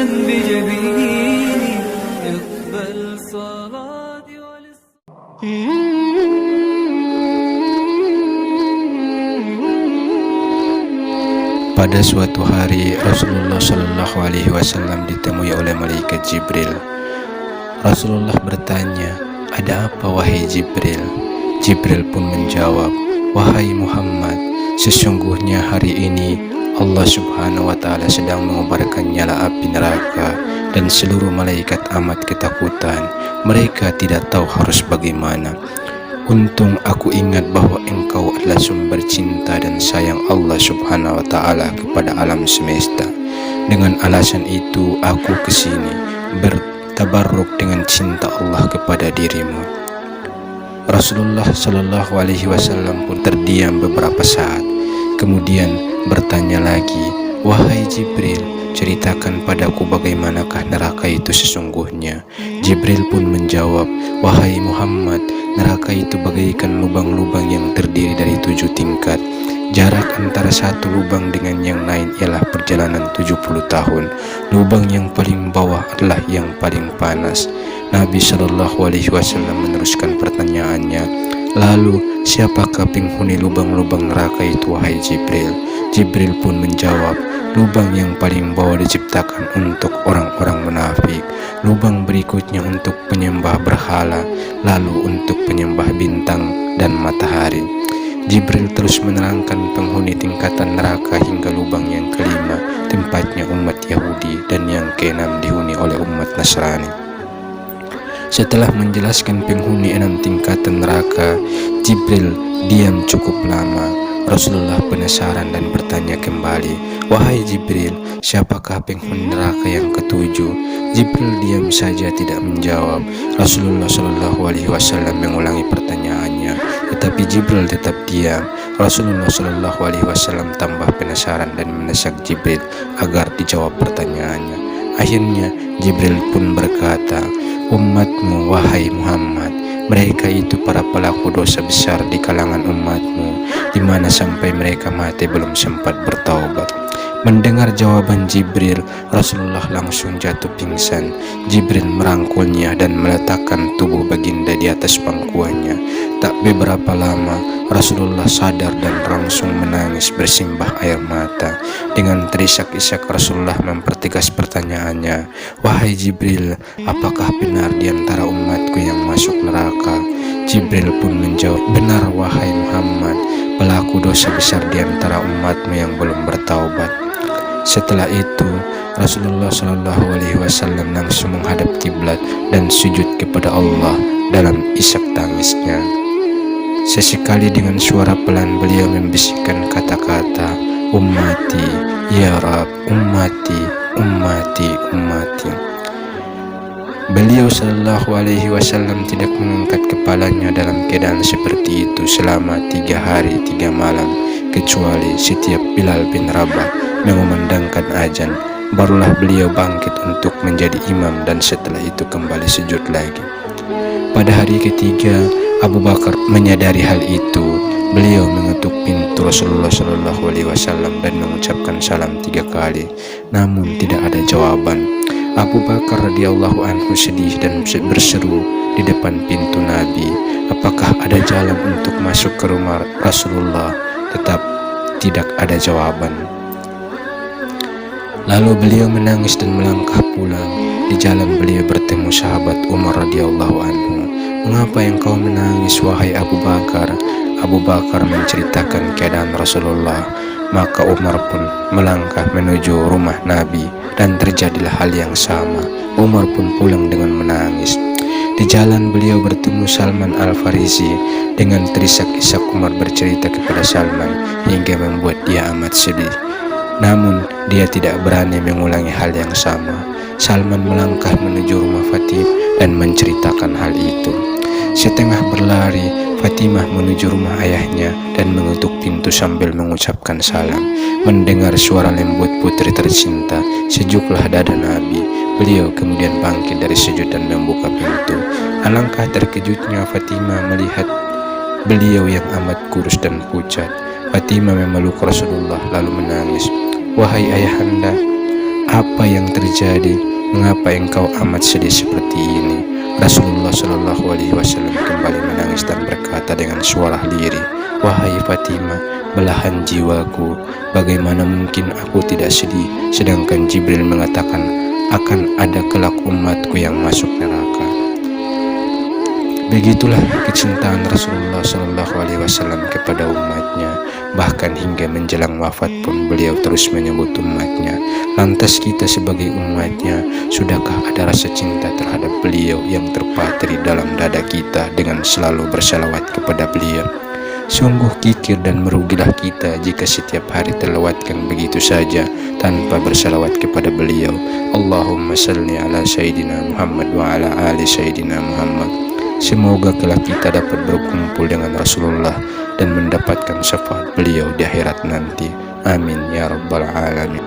بجبيني اقبل صلاتي Pada suatu hari Rasulullah Shallallahu Alaihi Wasallam ditemui oleh malaikat Jibril. Rasulullah bertanya, "Ada apa wahai Jibril?" Jibril pun menjawab, "Wahai Muhammad, sesungguhnya hari ini Allah Subhanahu wa Ta'ala sedang mengobarkan nyala api neraka dan seluruh malaikat amat ketakutan. Mereka tidak tahu harus bagaimana. Untung aku ingat bahwa engkau adalah sumber cinta dan sayang Allah Subhanahu wa Ta'ala kepada alam semesta. Dengan alasan itu aku kesini bertabarruk dengan cinta Allah kepada dirimu." Rasulullah Shallallahu Alaihi Wasallam pun terdiam beberapa saat, kemudian bertanya lagi, "Wahai Jibril, ceritakan padaku bagaimanakah neraka itu sesungguhnya?" Jibril pun menjawab, "Wahai Muhammad, neraka itu bagaikan lubang-lubang yang terdiri dari 7 tingkat. Jarak antara satu lubang dengan yang lain ialah perjalanan 70 tahun. Lubang yang paling bawah adalah yang paling panas." Nabi Shallallahu Alaihi Wasallam meneruskan pertanyaannya, "Lalu siapakah penghuni lubang-lubang neraka itu wahai Jibril?" Jibril pun menjawab, "Lubang yang paling bawah diciptakan untuk orang-orang munafik, lubang berikutnya untuk penyembah berhala, lalu untuk penyembah bintang dan matahari." Jibril terus menerangkan penghuni tingkatan neraka hingga lubang yang kelima tempatnya umat Yahudi dan yang keenam dihuni oleh umat Nasrani. Setelah menjelaskan penghuni 6 tingkatan neraka, Jibril diam cukup lama. Rasulullah penasaran dan bertanya kembali, "Wahai Jibril, siapakah penghuni neraka yang ketujuh?" Jibril diam saja tidak menjawab. Rasulullah Shallallahu Alaihi Wasallam mengulangi pertanyaannya, tetapi Jibril tetap diam. Rasulullah Shallallahu Alaihi Wasallam tambah penasaran dan mendesak Jibril agar dijawab pertanyaannya. Akhirnya Jibril pun berkata, "Umatmu wahai Muhammad, mereka itu para pelaku dosa besar di kalangan umatmu, di mana sampai mereka mati belum sempat bertaubat." Mendengar jawaban Jibril, Rasulullah langsung jatuh pingsan. Jibril merangkulnya dan meletakkan tubuh baginda di atas pangkuannya. Tak beberapa lama, Rasulullah sadar dan langsung menangis bersimbah air mata. Dengan terisak-isak Rasulullah mempertegas pertanyaannya, "Wahai Jibril, apakah benar di antara umatku yang masuk neraka?" Jibril pun menjawab, "Benar wahai Muhammad, pelaku dosa besar di antara umatmu yang belum bertaubat." Setelah itu, Rasulullah Shallallahu Alaihi Wasallam langsung menghadap kiblat dan sujud kepada Allah dalam isak tangisnya. Sesekali dengan suara pelan beliau membisikkan kata-kata, "Ummati, ya Rab, ummati, ummati, ummati." Beliau Shallallahu Alaihi Wasallam tidak mengangkat kepalanya dalam keadaan seperti itu selama 3 hari 3 malam, kecuali setiap Bilal bin Rabah mengumandangkan azan, barulah beliau bangkit untuk menjadi imam dan setelah itu kembali sujud lagi. Pada hari ketiga, Abu Bakar menyadari hal itu. Beliau mengetuk pintu Rasulullah Shallallahu Alaihi Wasallam dan mengucapkan salam 3 kali, namun tidak ada jawaban. Abu Bakar radhiyallahu anhu sedih dan berseru di depan pintu Nabi, "Apakah ada jalan untuk masuk ke rumah Rasulullah?" Tetap tidak ada jawaban. Lalu beliau menangis dan melangkah pulang. Di jalan beliau bertemu sahabat Umar radhiyallahu anhu. "Mengapa engkau menangis wahai Abu Bakar?" Abu Bakar menceritakan keadaan Rasulullah. Maka Umar pun melangkah menuju rumah Nabi dan terjadilah hal yang sama. Umar pun pulang dengan menangis. Di jalan beliau bertemu Salman Al-Farisi. Dengan terisak-isak Umar bercerita kepada Salman hingga membuat dia amat sedih. Namun dia tidak berani mengulangi hal yang sama. Salman melangkah menuju rumah Fatimah dan menceritakan hal itu. Setengah berlari, Fatimah menuju rumah ayahnya dan mengetuk pintu sambil mengucapkan salam. Mendengar suara lembut putri tercinta, sejuklah dada Nabi. Beliau kemudian bangkit dari sujud dan membuka pintu. Alangkah terkejutnya Fatimah melihat beliau yang amat kurus dan pucat. Fatimah memeluk Rasulullah lalu menangis. "Wahai ayahanda, apa yang terjadi? Mengapa engkau amat sedih seperti ini? Rasulullah Shallallahu Alaihi Wasallam kembali menangis dan berkata dengan suara lirih, wahai Fatimah, belahan jiwaku, bagaimana mungkin aku tidak sedih? Sedangkan Jibril mengatakan akan ada kelak umatku yang masuk neraka. Begitulah kecintaan Rasulullah Shallallahu Alaihi Wasallam kepada umatnya. Bahkan hingga menjelang wafat pun beliau terus menyebut umatnya. Lantas kita sebagai umatnya, sudahkah ada rasa cinta terhadap beliau yang terpatri dalam dada kita dengan selalu bersalawat kepada beliau? Sungguh kikir dan merugilah kita jika setiap hari terlewatkan begitu saja tanpa bersalawat kepada beliau. Allahumma salli ala Sayyidina Muhammad wa ala ali Sayyidina Muhammad. Semoga kelak kita dapat berkumpul dengan Rasulullah dan mendapatkan syafaat beliau di akhirat nanti. Amin ya rabbal alamin.